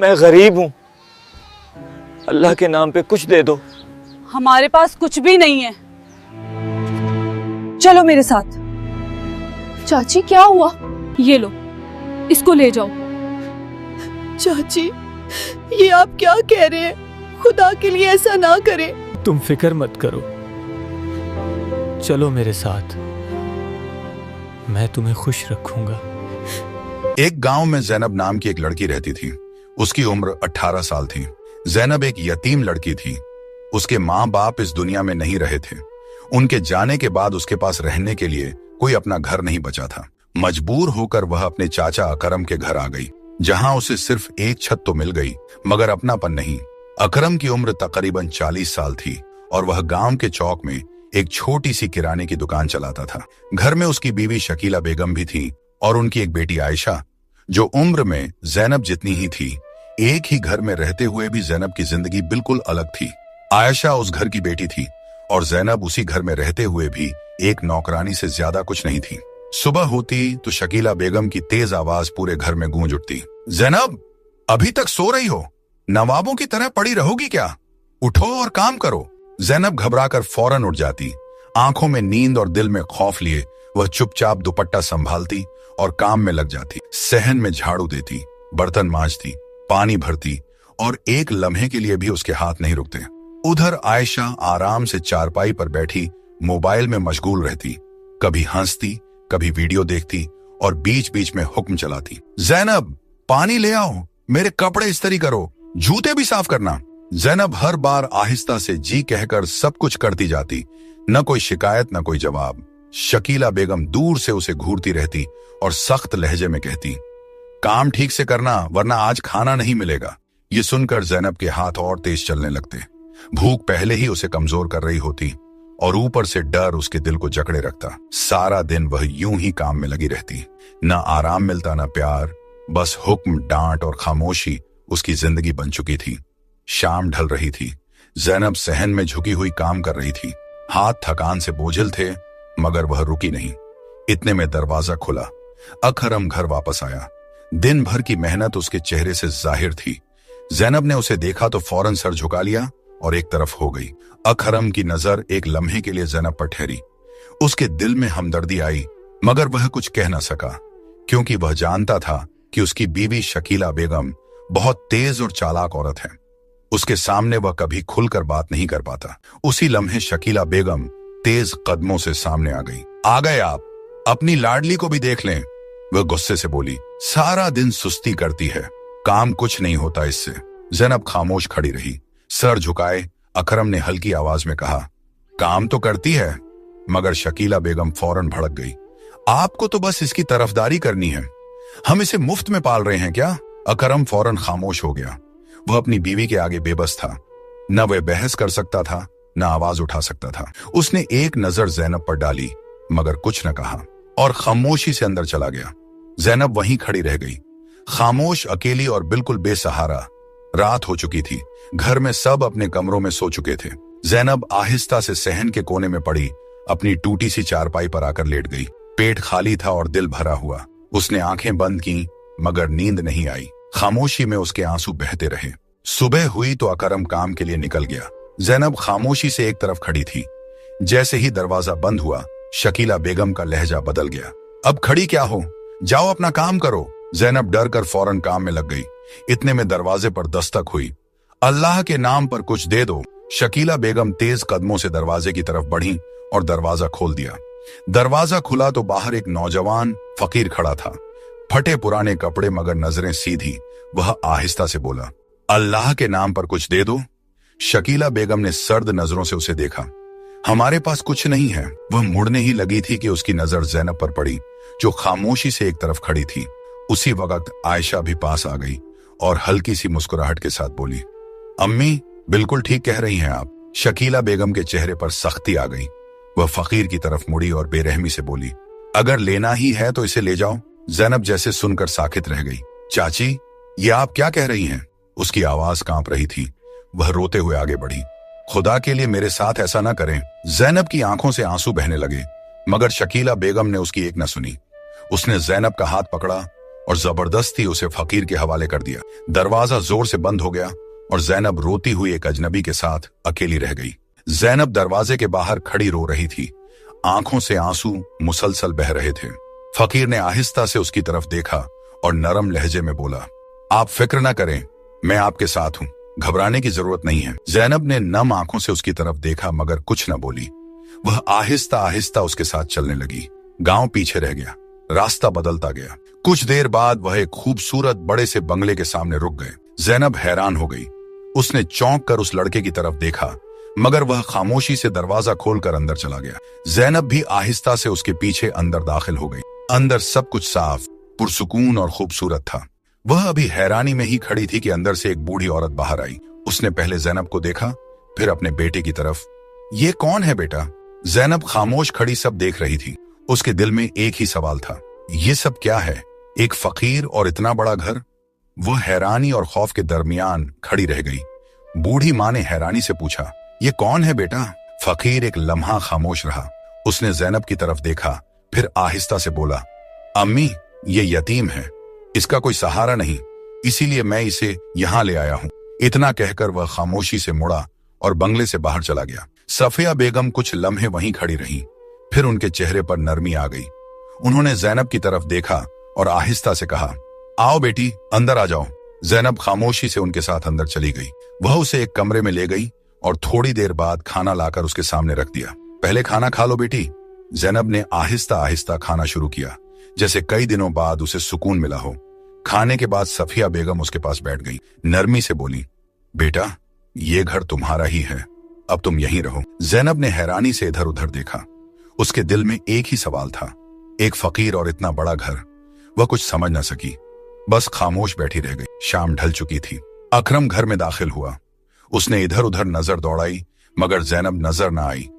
मैं गरीब हूँ, अल्लाह के नाम पे कुछ दे दो। हमारे पास कुछ भी नहीं है, चलो मेरे साथ। चाची क्या हुआ? ये लो, इसको ले जाओ। चाची ये आप क्या कह रहे हैं? खुदा के लिए ऐसा ना करें। तुम फिक्र मत करो, चलो मेरे साथ, मैं तुम्हें खुश रखूंगा। एक गांव में जैनब नाम की एक लड़की रहती थी। उसकी उम्र 18 साल थी। जैनब एक यतीम लड़की थी। उसके माँ बाप इस दुनिया में नहीं रहे थे। उनके जाने के बाद उसके पास रहने के लिए कोई अपना घर नहीं बचा था। मजबूर होकर वह अपने चाचा अकरम के घर आ गई, जहां उसे सिर्फ एक छत तो मिल गई मगर अपनापन नहीं। अकरम की उम्र तकरीबन 40 साल थी और वह गांव के चौक में एक छोटी सी किराने की दुकान चलाता था। घर में उसकी बीवी शकीला बेगम भी थी और उनकी एक बेटी आयशा, जो उम्र में जैनब जितनी ही थी। एक ही घर में रहते हुए भी जैनब की जिंदगी बिल्कुल अलग थी। आयशा उस घर की बेटी थी और जैनब उसी घर में रहते हुए भी एक नौकरानी से ज्यादा कुछ नहीं थी। सुबह होती तो शकीला बेगम की तेज आवाज पूरे घर में गूंज उठती। जैनब, अभी तक सो रही हो? नवाबों की तरह पड़ी रहोगी क्या? उठो और काम करो। जैनब घबराकर फौरन उठ जाती। आंखों में नींद और दिल में खौफ लिए वह चुपचाप दुपट्टा संभालती और काम में लग जाती। सहन में झाड़ू देती, बर्तन मांजती, पानी भरती और एक लम्हे के लिए भी उसके हाथ नहीं रुकते। उधर आयशा आराम से चारपाई पर बैठी मोबाइल में मशगूल रहती, कभी हंसती, कभी वीडियो देखती और बीच बीच में हुक्म चलाती। जैनब, पानी ले आओ, मेरे कपड़े इस्त्री करो, जूते भी साफ करना। जैनब हर बार आहिस्ता से जी कहकर सब कुछ करती जाती। न कोई शिकायत, न कोई जवाब। शकीला बेगम दूर से उसे घूरती रहती और सख्त लहजे में कहती, काम ठीक से करना वरना आज खाना नहीं मिलेगा। ये सुनकर जैनब के हाथ और तेज चलने लगते। भूख पहले ही उसे कमजोर कर रही होती और ऊपर से डर उसके दिल को जकड़े रखता। सारा दिन वह यूं ही काम में लगी रहती। न आराम मिलता, न प्यार, बस हुक्म, डांट और खामोशी उसकी जिंदगी बन चुकी थी। शाम ढल रही थी। जैनब सहन में झुकी हुई काम कर रही थी। हाथ थकान से बोझिल थे मगर वह रुकी नहीं। इतने में दरवाजा खुला। अकरम घर वापस आया। दिन भर की मेहनत उसके चेहरे से जाहिर थी। जैनब ने उसे देखा तो फौरन सर झुका लिया और एक तरफ हो गई। अकरम की नजर एक लम्हे के लिए जैनब पर ठहरी। उसके दिल में हमदर्दी आई मगर वह कुछ कह न सका, क्योंकि वह जानता था कि उसकी बीवी शकीला बेगम बहुत तेज और चालाक औरत है। उसके सामने वह कभी खुलकर बात नहीं कर पाता। उसी लम्हे शकीला बेगम तेज कदमों से सामने आ गई। आ गए आप, अपनी लाडली को भी देख लें, वह गुस्से से बोली। सारा दिन सुस्ती करती है, काम कुछ नहीं होता इससे। जैनब खामोश खड़ी रही, सर झुकाए। अकरम ने हल्की आवाज में कहा, काम तो करती है। मगर शकीला बेगम फौरन भड़क गई। आपको तो बस इसकी तरफदारी करनी है, हम इसे मुफ्त में पाल रहे हैं क्या? अकरम फौरन खामोश हो गया। वह अपनी बीवी के आगे बेबस था। न वह बहस कर सकता था, न आवाज उठा सकता था। उसने एक नजर जैनब पर डाली मगर कुछ न कहा और खामोशी से अंदर चला गया। जैनब वहीं खड़ी रह गई, खामोश, अकेली और बिल्कुल बेसहारा। रात हो चुकी थी। घर में सब अपने कमरों में सो चुके थे। जैनब आहिस्ता से सहन के कोने में पड़ी अपनी टूटी सी चारपाई पर आकर लेट गई। पेट खाली था और दिल भरा हुआ। उसने आंखें बंद की मगर नींद नहीं आई। खामोशी में उसके आंसू बहते रहे। सुबह हुई तो अकरम काम के लिए निकल गया। जैनब खामोशी से एक तरफ खड़ी थी। जैसे ही दरवाजा बंद हुआ, शकीला बेगम का लहजा बदल गया। अब खड़ी क्या हो, जाओ अपना काम करो। जैनब डर कर फौरन काम में लग गई। इतने में दरवाजे पर दस्तक हुई। अल्लाह के नाम पर कुछ दे दो। शकीला बेगम तेज कदमों से दरवाजे की तरफ बढ़ी और दरवाजा खोल दिया। दरवाजा खुला तो बाहर एक नौजवान फकीर खड़ा था, फटे पुराने कपड़े मगर नजरें सीधी। वह आहिस्ता से बोला, अल्लाह के नाम पर कुछ दे दो। शकीला बेगम ने सर्द नजरों से उसे देखा। हमारे पास कुछ नहीं है। वह मुड़ने ही लगी थी कि उसकी नजर जैनब पर पड़ी, जो खामोशी से एक तरफ खड़ी थी। उसी वक्त आयशा भी पास आ गई और हल्की सी मुस्कुराहट के साथ बोली, अम्मी, बिल्कुल ठीक कह रही हैं आप। शकीला बेगम के चेहरे पर सख्ती आ गई। वह फकीर की तरफ मुड़ी और बेरहमी से बोली, अगर लेना ही है तो इसे ले जाओ। जैनब जैसे सुनकर साकित रह गई। चाची, ये आप क्या कह रही हैं? उसकी आवाज कांप रही थी। वह रोते हुए आगे बढ़ी। खुदा के लिए मेरे साथ ऐसा ना करें। जैनब की आंखों से आंसू बहने लगे मगर शकीला बेगम ने उसकी एक न सुनी। उसने जैनब का हाथ पकड़ा और जबरदस्ती उसे फकीर के हवाले कर दिया। दरवाजा जोर से बंद हो गया और जैनब रोती हुई एक अजनबी के साथ अकेली रह गई। जैनब दरवाजे के बाहर खड़ी रो रही थी, आंखों से आंसू मुसलसल बह रहे थे। फकीर ने आहिस्ता से उसकी तरफ देखा और नरम लहजे में बोला, आप फिक्र ना करें, मैं आपके साथ हूं, घबराने की जरूरत नहीं है। जैनब ने नम आंखों से उसकी तरफ देखा मगर कुछ न बोली। वह आहिस्ता आहिस्ता उसके साथ चलने लगी। गांव पीछे रह गया, रास्ता बदलता गया। कुछ देर बाद वह एक खूबसूरत बड़े से बंगले के सामने रुक गए। जैनब हैरान हो गई। उसने चौंक कर उस लड़के की तरफ देखा मगर वह खामोशी से दरवाजा खोलकर अंदर चला गया। जैनब भी आहिस्ता से उसके पीछे अंदर दाखिल हो गई। अंदर सब कुछ साफ, पुरसुकून और खूबसूरत था। वह अभी हैरानी में ही खड़ी थी कि अंदर से एक बूढ़ी औरत बाहर आई। उसने पहले जैनब को देखा, फिर अपने बेटे की तरफ। ये कौन है बेटा? जैनब खामोश खड़ी सब देख रही थी। उसके दिल में एक ही सवाल था, ये सब क्या है? एक फकीर और इतना बड़ा घर? वह हैरानी और खौफ के दरमियान खड़ी रह गई। बूढ़ी माँ ने हैरानी से पूछा, ये कौन है बेटा? फकीर एक लम्हा खामोश रहा। उसने जैनब की तरफ देखा, फिर आहिस्ता से बोला, अम्मी, ये यतीम है, इसका कोई सहारा नहीं, इसीलिए मैं इसे यहाँ ले आया हूँ। इतना कहकर वह खामोशी से मुड़ा और बंगले से बाहर चला गया। सफिया बेगम कुछ लम्हे वहीं खड़ी रहीं, फिर उनके चेहरे पर नरमी आ गई। उन्होंने जैनब की तरफ देखा और आहिस्ता से कहा, आओ बेटी, अंदर आ जाओ। जैनब खामोशी से उनके साथ अंदर चली गई। वह उसे एक कमरे में ले गई और थोड़ी देर बाद खाना लाकर उसके सामने रख दिया। पहले खाना खा लो बेटी। जैनब ने आहिस्ता आहिस्ता खाना शुरू किया, जैसे कई दिनों बाद उसे सुकून मिला हो। खाने के बाद सफिया बेगम उसके पास बैठ गई। नरमी से बोली, बेटा, ये घर तुम्हारा ही है, अब तुम यहीं रहो। जैनब ने हैरानी से इधर उधर देखा। उसके दिल में एक ही सवाल था, एक फकीर और इतना बड़ा घर। वह कुछ समझ न सकी, बस खामोश बैठी रह गई। शाम ढल चुकी थी। अकरम घर में दाखिल हुआ। उसने इधर उधर नजर दौड़ाई मगर जैनब नजर न आई।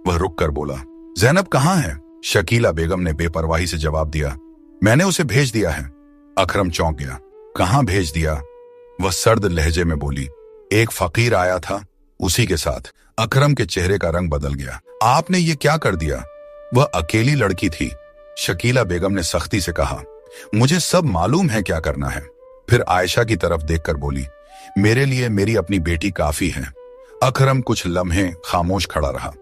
वह रुक कर बोला, जैनब कहाँ है? शकीला बेगम ने बेपरवाही से जवाब दिया, मैंने उसे भेज दिया है। अकरम चौंक गया। कहाँ भेज दिया? वह सर्द लहजे में बोली, एक फकीर आया था, उसी के साथ। अकरम के चेहरे का रंग बदल गया। आपने ये क्या कर दिया? वह अकेली लड़की थी। शकीला बेगम ने सख्ती से कहा, मुझे सब मालूम है क्या करना है। फिर आयशा की तरफ देखकर बोली, मेरे लिए मेरी अपनी बेटी काफी है। अकरम कुछ लम्हे खामोश खड़ा रहा।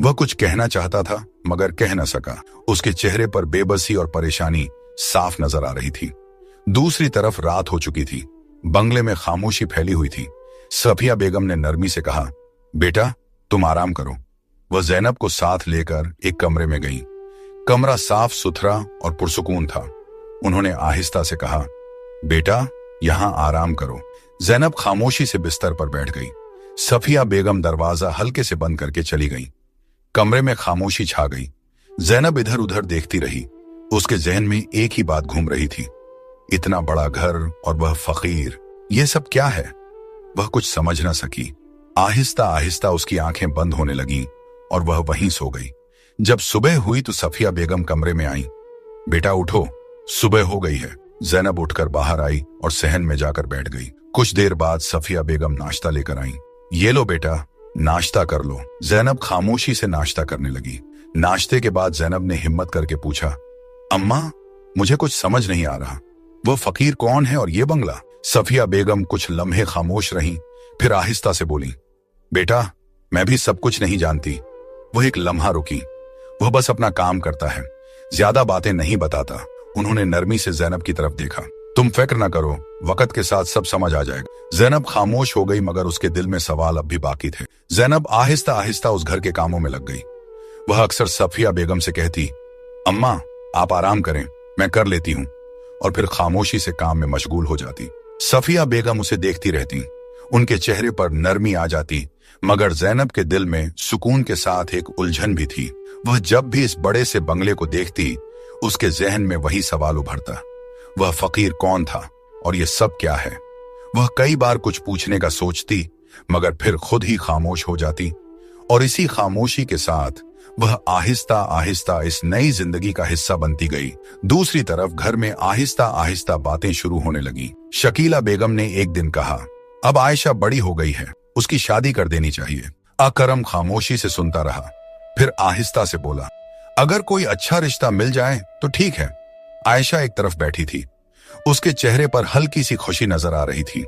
वह कुछ कहना चाहता था मगर कह न सका। उसके चेहरे पर बेबसी और परेशानी साफ नजर आ रही थी। दूसरी तरफ रात हो चुकी थी। बंगले में खामोशी फैली हुई थी। सफिया बेगम ने नरमी से कहा, बेटा, तुम आराम करो। वह जैनब को साथ लेकर एक कमरे में गई। कमरा साफ सुथरा और पुरसुकून था। उन्होंने आहिस्ता से कहा, बेटा, यहां आराम करो। जैनब खामोशी से बिस्तर पर बैठ गई। सफिया बेगम दरवाजा हल्के से बंद करके चली गई। कमरे में खामोशी छा गई। जैनब इधर उधर देखती रही। उसके जहन में एक ही बात घूम रही थी, इतना बड़ा घर और वह फकीर, यह सब क्या है? वह कुछ समझ न सकी। आहिस्ता आहिस्ता उसकी आंखें बंद होने लगीं और वह वहीं सो गई। जब सुबह हुई तो सफिया बेगम कमरे में आई। बेटा उठो, सुबह हो गई है। जैनब उठकर बाहर आई और सहन में जाकर बैठ गई। कुछ देर बाद सफिया बेगम नाश्ता लेकर आई। ये लो बेटा, नाश्ता कर लो। जैनब खामोशी से नाश्ता करने लगी। नाश्ते के बाद जैनब ने हिम्मत करके पूछा, अम्मा, मुझे कुछ समझ नहीं आ रहा, वो फकीर कौन है और ये बंगला? सफिया बेगम कुछ लम्हे खामोश रहीं, फिर आहिस्ता से बोली, बेटा, मैं भी सब कुछ नहीं जानती। वह एक लम्हा रुकी। वह बस अपना काम करता है, ज्यादा बातें नहीं बताता। उन्होंने नरमी से जैनब की तरफ देखा। तुम फिक्र न करो, वक्त के साथ सब समझ आ जाएगा। जैनब खामोश हो गई मगर उसके दिल में सवाल अब भी बाकी थे। जैनब आहिस्ता आहिस्ता उस घर के कामों में लग गई। वह अक्सर सफिया बेगम से कहती, अम्मा, आप आराम करें, मैं कर लेती हूँ, और फिर खामोशी से काम में मशगूल हो जाती। सफिया बेगम उसे देखती रहती। उनके चेहरे पर नरमी आ जाती मगर जैनब के दिल में सुकून के साथ एक उलझन भी थी। वह जब भी इस बड़े से बंगले को देखती, उसके जहन में वही सवाल उभरता, वह फकीर कौन था और ये सब क्या है? वह कई बार कुछ पूछने का सोचती मगर फिर खुद ही खामोश हो जाती, और इसी खामोशी के साथ वह आहिस्ता आहिस्ता इस नई जिंदगी का हिस्सा बनती गई। दूसरी तरफ घर में आहिस्ता आहिस्ता बातें शुरू होने लगी। शकीला बेगम ने एक दिन कहा, अब आयशा बड़ी हो गई है, उसकी शादी कर देनी चाहिए। अकरम खामोशी से सुनता रहा, फिर आहिस्ता से बोला, अगर कोई अच्छा रिश्ता मिल जाए तो ठीक है। आयशा एक तरफ बैठी थी। उसके चेहरे पर हल्की सी खुशी नजर आ रही थी।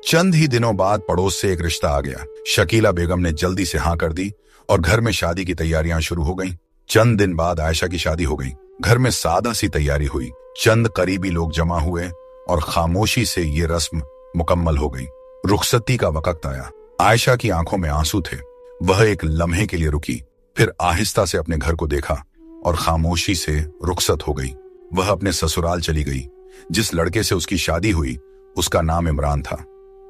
चंद ही दिनों बाद पड़ोस से एक रिश्ता आ गया। शकीला बेगम ने जल्दी से हाँ कर दी और घर में शादी की तैयारियां शुरू हो गईं। चंद दिन बाद आयशा की शादी हो गई। घर में सादा सी तैयारी हुई। चंद करीबी लोग जमा हुए और खामोशी से ये रस्म मुकम्मल हो गई। रुखसती का वक्त आया। आयशा की आंखों में आंसू थे। वह एक लम्हे के लिए रुकी, फिर आहिस्ता से अपने घर को देखा और खामोशी से रुखसत हो गई। वह अपने ससुराल चली गई। जिस लड़के से उसकी शादी हुई उसका नाम इमरान था।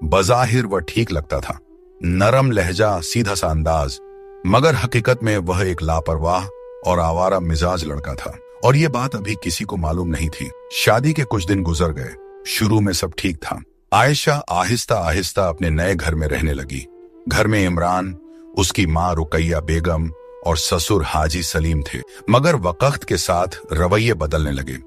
बज़ाहिर वह ठीक लगता था, नरम लहजा, सीधा सा अंदाज, मगर हकीकत में वह एक लापरवाह और आवारा मिजाज लड़का था और ये बात अभी किसी को मालूम नहीं थी। शादी के कुछ दिन गुजर गए। शुरू में सब ठीक था। आयशा आहिस्ता आहिस्ता अपने नए घर में रहने लगी। घर में इमरान, उसकी माँ रुकैया बेगम और ससुर हाजी सलीम थे, मगर वक्त के साथ रवैये बदलने लगे।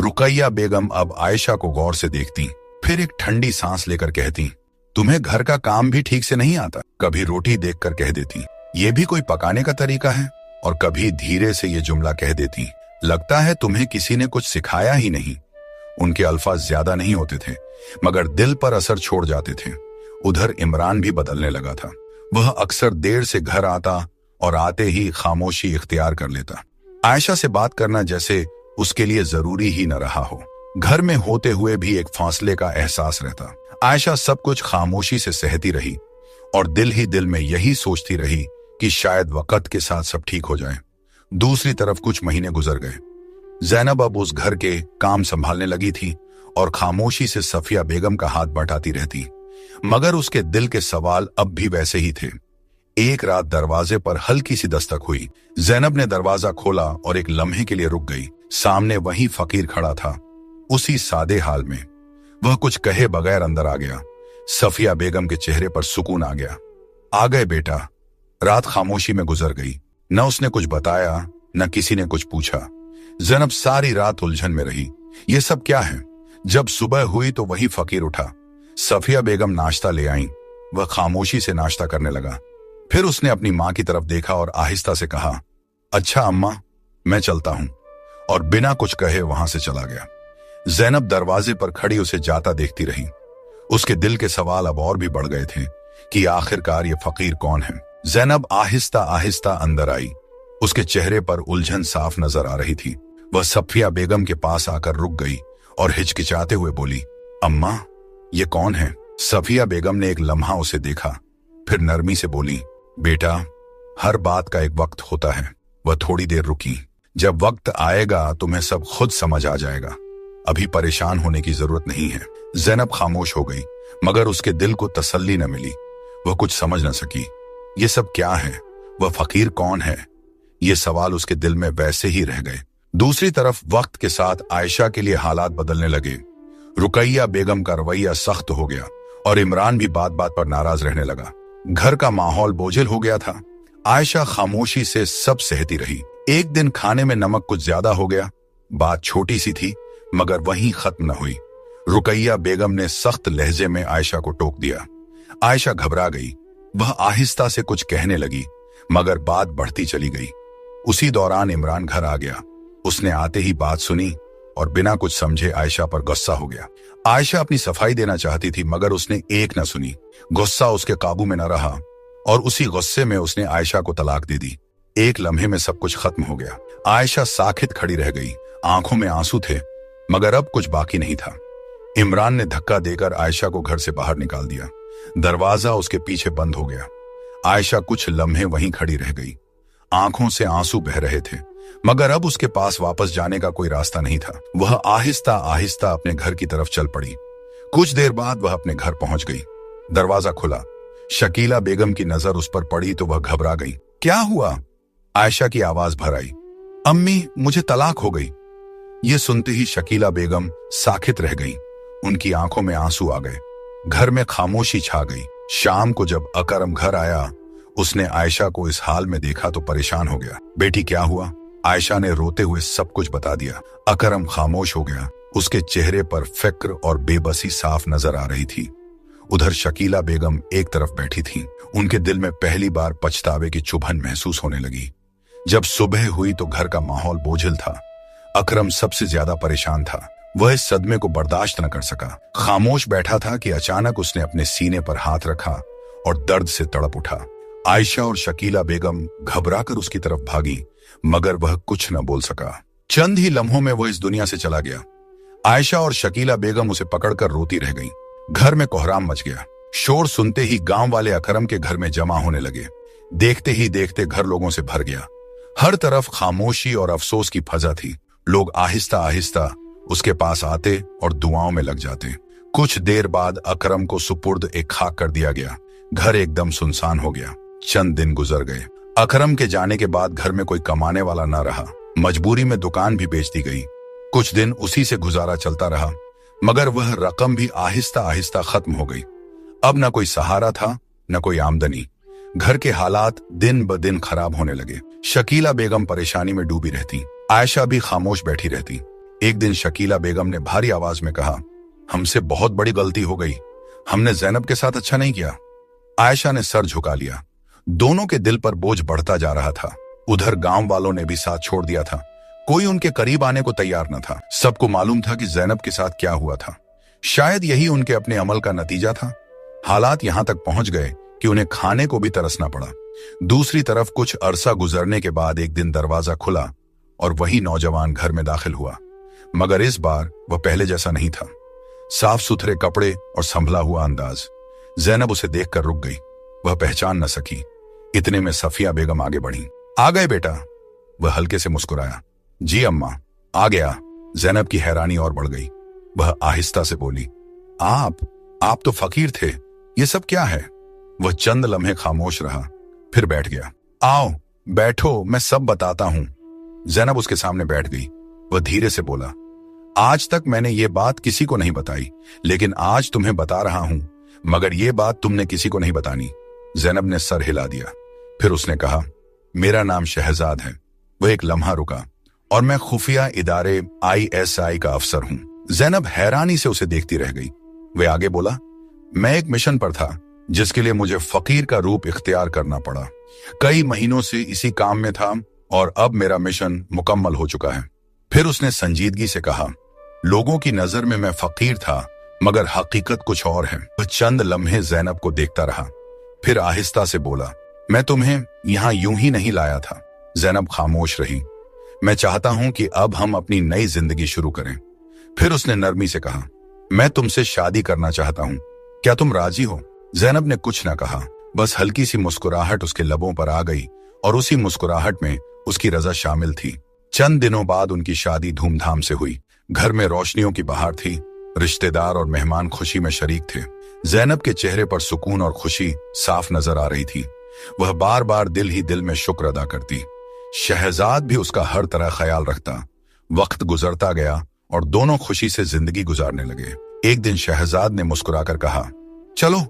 रुकैया बेगम अब आयशा को गौर से देखती, फिर एक ठंडी सांस लेकर कहती, तुम्हें घर का काम भी ठीक से नहीं आता। कभी रोटी देखकर कह देती, ये भी कोई पकाने का तरीका है, और कभी धीरे से ये जुमला कह देती, लगता है तुम्हें किसी ने कुछ सिखाया ही नहीं। उनके अल्फाज ज्यादा नहीं होते थे, मगर दिल पर असर छोड़ जाते थे। उधर इमरान भी बदलने लगा था। वह अक्सर देर से घर आता और आते ही खामोशी इख्तियार कर लेता। आयशा से बात करना जैसे उसके लिए जरूरी ही न रहा हो। घर में होते हुए भी एक फासले का एहसास रहता। आयशा सब कुछ खामोशी से सहती रही और दिल ही दिल में यही सोचती रही कि शायद वक्त के साथ सब ठीक हो जाए। दूसरी तरफ कुछ महीने गुजर गए। जैनब अब उस घर के काम संभालने लगी थी और खामोशी से सफिया बेगम का हाथ बटाती रहती, मगर उसके दिल के सवाल अब भी वैसे ही थे। एक रात दरवाजे पर हल्की सी दस्तक हुई। जैनब ने दरवाजा खोला और एक लम्हे के लिए रुक गई। सामने वही फकीर खड़ा था, उसी सादे हाल में। वह कुछ कहे बगैर अंदर आ गया। सफिया बेगम के चेहरे पर सुकून आ गया। आ गए बेटा। रात खामोशी में गुजर गई। न उसने कुछ बताया, न किसी ने कुछ पूछा। जैनब सारी रात उलझन में रही। ये सब क्या है? जब सुबह हुई तो वही फकीर उठा। सफिया बेगम नाश्ता ले आईं। वह खामोशी से नाश्ता करने लगा। फिर उसने अपनी मां की तरफ देखा और आहिस्ता से कहा, अच्छा अम्मा, मैं चलता हूं, और बिना कुछ कहे वहां से चला गया। जैनब दरवाजे पर खड़ी उसे जाता देखती रही। उसके दिल के सवाल अब और भी बढ़ गए थे कि आखिरकार ये फकीर कौन है। जैनब आहिस्ता आहिस्ता अंदर आई। उसके चेहरे पर उलझन साफ नजर आ रही थी। वह सफिया बेगम के पास आकर रुक गई और हिचकिचाते हुए बोली, अम्मा, ये कौन है? सफिया बेगम ने एक लम्हा उसे देखा, फिर नरमी से बोली, बेटा, हर बात का एक वक्त होता है। वह थोड़ी देर रुकी। जब वक्त आएगा तुम्हें सब खुद समझ आ जाएगा। अभी परेशान होने की जरूरत नहीं है। जैनब खामोश हो गई, मगर उसके दिल को तसल्ली न मिली। वह कुछ समझ न सकी। ये सब क्या है? वह फकीर कौन है? ये सवाल उसके दिल में वैसे ही रह गए। दूसरी तरफ वक्त के साथ आयशा के लिए हालात बदलने लगे। रुकैया बेगम का रवैया सख्त हो गया और इमरान भी बात बात पर नाराज रहने लगा। घर का माहौल बोझिल हो गया था। आयशा खामोशी से सब सहती रही। एक दिन खाने में नमक कुछ ज्यादा हो गया। बात छोटी सी थी, मगर वहीं खत्म न हुई। रुकैया बेगम ने सख्त लहजे में आयशा को टोक दिया। आयशा घबरा गई। वह आहिस्ता से कुछ कहने लगी, मगर बात बढ़ती चली गई। उसी दौरान इमरान घर आ गया। उसने आते ही बात सुनी और बिना कुछ समझे आयशा पर गुस्सा हो गया। आयशा अपनी सफाई देना चाहती थी, मगर उसने एक न सुनी। गुस्सा उसके काबू में न रहा और उसी गुस्से में उसने आयशा को तलाक दे दी। एक लम्हे में सब कुछ खत्म हो गया। आयशा साखित खड़ी रह गई। आंखों में आंसू थे, मगर अब कुछ बाकी नहीं था। इमरान ने धक्का देकर आयशा को घर से बाहर निकाल दिया। दरवाजा उसके पीछे बंद हो गया। आयशा कुछ लम्हे वहीं खड़ी रह गई। आंखों से आंसू बह रहे थे, मगर अब उसके पास वापस जाने का कोई रास्ता नहीं था। वह आहिस्ता आहिस्ता अपने घर की तरफ चल पड़ी। कुछ देर बाद वह अपने घर पहुंच गई। दरवाजा खुला। शकीला बेगम की नजर उस पर पड़ी तो वह घबरा गई। क्या हुआ? आयशा की आवाज भर आई, अम्मी, मुझे तलाक हो गई। ये सुनते ही शकीला बेगम साखित रह गई। उनकी आंखों में आंसू आ गए। घर में खामोशी छा गई। शाम को जब अकरम घर आया, उसने आयशा को इस हाल में देखा तो परेशान हो गया। बेटी, क्या हुआ? आयशा ने रोते हुए सब कुछ बता दिया। अकरम खामोश हो गया। उसके चेहरे पर फिक्र और बेबसी साफ नजर आ रही थी। उधर शकीला बेगम एक तरफ बैठी थी। उनके दिल में पहली बार पछतावे की चुभन महसूस होने लगी। जब सुबह हुई तो घर का माहौल बोझिल था। अकरम सबसे ज्यादा परेशान था। वह इस सदमे को बर्दाश्त न कर सका। खामोश बैठा था कि अचानक उसने अपने सीने पर हाथ रखा और दर्द से तड़प उठा। आयशा और शकीला बेगम घबराकर उसकी तरफ भागी, मगर वह कुछ न बोल सका। चंद ही लम्हों में वह इस दुनिया से चला गया। आयशा और शकीला बेगम उसे पकड़कर रोती रह गईं। घर में कोहराम मच गया। शोर सुनते ही गांव वाले अकरम के घर में जमा होने लगे। देखते ही देखते घर लोगों से भर गया। हर तरफ खामोशी और अफसोस की फजा थी। लोग आहिस्ता आहिस्ता उसके पास आते और दुआओं में लग जाते। कुछ देर बाद अकरम को सुपुर्द एक खाक कर दिया गया। घर एकदम सुनसान हो गया। चंद दिन गुजर गए। अकरम के जाने के बाद घर में कोई कमाने वाला न रहा। मजबूरी में दुकान भी बेच दी गई। कुछ दिन उसी से गुजारा चलता रहा, मगर वह रकम भी आहिस्ता आहिस्ता खत्म हो गई। अब न कोई सहारा था, न कोई आमदनी। घर के हालात दिन ब दिन खराब होने लगे। शकीला बेगम परेशानी में डूबी रहती। आयशा भी खामोश बैठी रहती। एक दिन शकीला बेगम ने भारी आवाज में कहा, हमसे बहुत बड़ी गलती हो गई। हमने जैनब के साथ अच्छा नहीं किया। आयशा ने सर झुका लिया। दोनों के दिल पर बोझ बढ़ता जा रहा था। उधर गांव वालों ने भी साथ छोड़ दिया था। कोई उनके करीब आने को तैयार न था। सबको मालूम था कि जैनब के साथ क्या हुआ था। शायद यही उनके अपने अमल का नतीजा था। हालात यहां तक पहुंच गए कि उन्हें खाने को भी तरसना पड़ा। दूसरी तरफ कुछ अरसा गुजरने के बाद एक दिन दरवाजा खुला और वही नौजवान घर में दाखिल हुआ, मगर इस बार वह पहले जैसा नहीं था। साफ सुथरे कपड़े और संभला हुआ अंदाज। जैनब उसे देखकर रुक गई। वह पहचान न सकी। इतने में सफिया बेगम आगे बढ़ी। आ गए बेटा? वह हल्के से मुस्कुराया। जी अम्मा, आ गया। जैनब की हैरानी और बढ़ गई। वह आहिस्ता से बोली, आप तो फकीर थे, ये सब क्या है? वह चंद लम्हे खामोश रहा, फिर बैठ गया। आओ बैठो, मैं सब बताता हूं। जैनब उसके सामने बैठ गई। वह धीरे से बोला, आज तक मैंने ये बात किसी को नहीं बताई, लेकिन आज तुम्हें बता रहा हूं, मगर ये बात तुमने किसी को नहीं बतानी। जैनब ने सर हिला दिया। फिर उसने कहा, मेरा नाम शहजाद है। वह एक लम्हा रुका, और मैं खुफिया इदारे ISI का अफसर हूं। जैनब हैरानी से उसे देखती रह गई। वह आगे बोला, मैं एक मिशन पर था जिसके लिए मुझे फकीर का रूप इख्तियार करना पड़ा। कई महीनों से इसी काम में था और अब मेरा मिशन मुकम्मल हो चुका है। फिर उसने संजीदगी से कहा, लोगों की नजर में मैं फकीर था, मगर हकीकत कुछ और है। वह चंद लम्हे जैनब को देखता रहा, फिर आहिस्ता से बोला, मैं तुम्हें यहां यूं ही नहीं लाया था। जैनब खामोश रही। मैं चाहता हूं कि अब हम अपनी नई जिंदगी शुरू करें। फिर उसने नरमी से कहा, मैं तुमसे शादी करना चाहता हूं, क्या तुम राजी हो? जैनब ने कुछ न कहा, बस हल्की सी मुस्कुराहट उसके लबों पर आ गई और उसी मुस्कुराहट में उसकी रजा शामिल थी। चंद दिनों बाद उनकी शादी धूमधाम से हुई। घर में रोशनियों की बहार थी। रिश्तेदार और मेहमान खुशी में शरीक थे। जैनब के चेहरे पर सुकून और खुशी साफ नजर आ रही थी। वह बार बार दिल ही दिल में शुक्र अदा करती। शहजाद भी उसका हर तरह ख्याल रखता। वक्त गुजरता गया और दोनों खुशी से जिंदगी गुजारने लगे। एक दिन शहजाद ने मुस्कुराकर कहा, चलो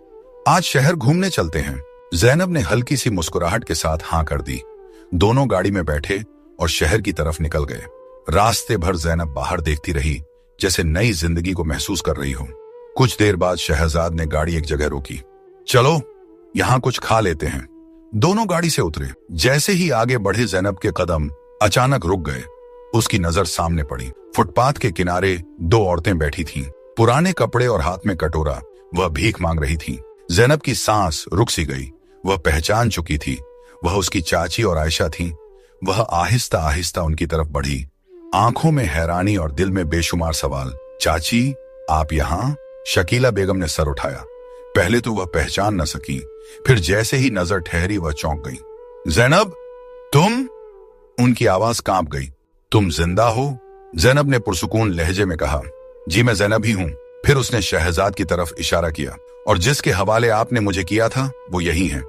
आज शहर घूमने चलते हैं। जैनब ने हल्की सी मुस्कुराहट के साथ हाँ कर दी। दोनों गाड़ी में बैठे और शहर की तरफ निकल गए। रास्ते भर जैनब बाहर देखती रही, जैसे नई जिंदगी को महसूस कर रही हो। कुछ देर बाद शहजाद ने गाड़ी एक जगह रोकी। चलो यहां कुछ खा लेते हैं। दोनों गाड़ी से उतरे। जैसे ही आगे बढ़े जैनब के कदम अचानक रुक गए। उसकी नजर सामने पड़ी। फुटपाथ के किनारे दो औरतें बैठी थीं, पुराने कपड़े और हाथ में कटोरा। वह भीख मांग रही थीं। जैनब की सांस रुक सी गई। वह पहचान चुकी थी। वह उसकी चाची और आयशा थीं। वह आहिस्ता आहिस्ता उनकी तरफ बढ़ी, आंखों में हैरानी और दिल में बेशुमार सवाल। चाची, आप यहां? शकीला बेगम ने सर उठाया। पहले तो वह पहचान न सकी, फिर जैसे ही नजर ठहरी वह चौंक गई। जैनब, तुम? उनकी आवाज कांप गई। तुम जिंदा हो? जैनब ने पुरसुकून लहजे में कहा। जी मैं जैनब ही हूं। फिर उसने शहजाद की तरफ इशारा किया, और जिसके हवाले आपने मुझे किया था वो यही है।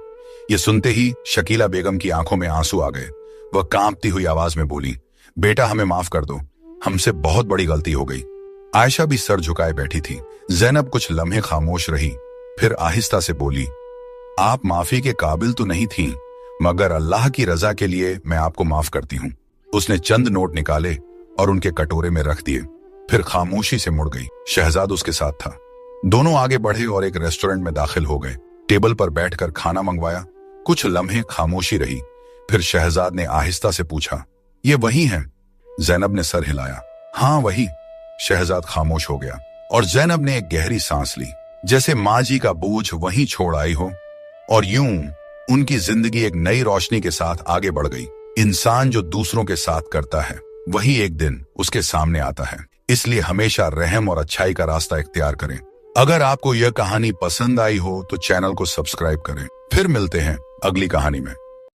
ये सुनते ही शकीला बेगम की आंखों में आंसू आ गए। वह कांपती हुई आवाज में बोली, बेटा हमें माफ कर दो, हमसे बहुत बड़ी गलती हो गई। आयशा भी सर झुकाए बैठी थी। जैनब कुछ लम्हे खामोश रही, फिर आहिस्ता से बोली, आप माफी के काबिल तो नहीं थी, मगर अल्लाह की रजा के लिए मैं आपको माफ करती हूँ। उसने चंद नोट निकाले और उनके कटोरे में रख दिए, फिर खामोशी से मुड़ गई। शहजाद उसके साथ था। दोनों आगे बढ़े और एक रेस्टोरेंट में दाखिल हो गए। टेबल पर बैठकर खाना मंगवाया। कुछ लम्हे खामोशी रही, फिर शहजाद ने आहिस्ता से पूछा, ये वही हैं? जैनब ने सर हिलाया। हाँ वही। शहजाद खामोश हो गया और जैनब ने एक गहरी सांस ली, जैसे माँ जी का बोझ वहीं छोड़ आई हो। और यूं उनकी जिंदगी एक नई रोशनी के साथ आगे बढ़ गई। इंसान जो दूसरों के साथ करता है वही एक दिन उसके सामने आता है, इसलिए हमेशा रहम और अच्छाई का रास्ता इख्तियार करें। अगर आपको यह कहानी पसंद आई हो तो चैनल को सब्सक्राइब करें। फिर मिलते हैं अगली कहानी में।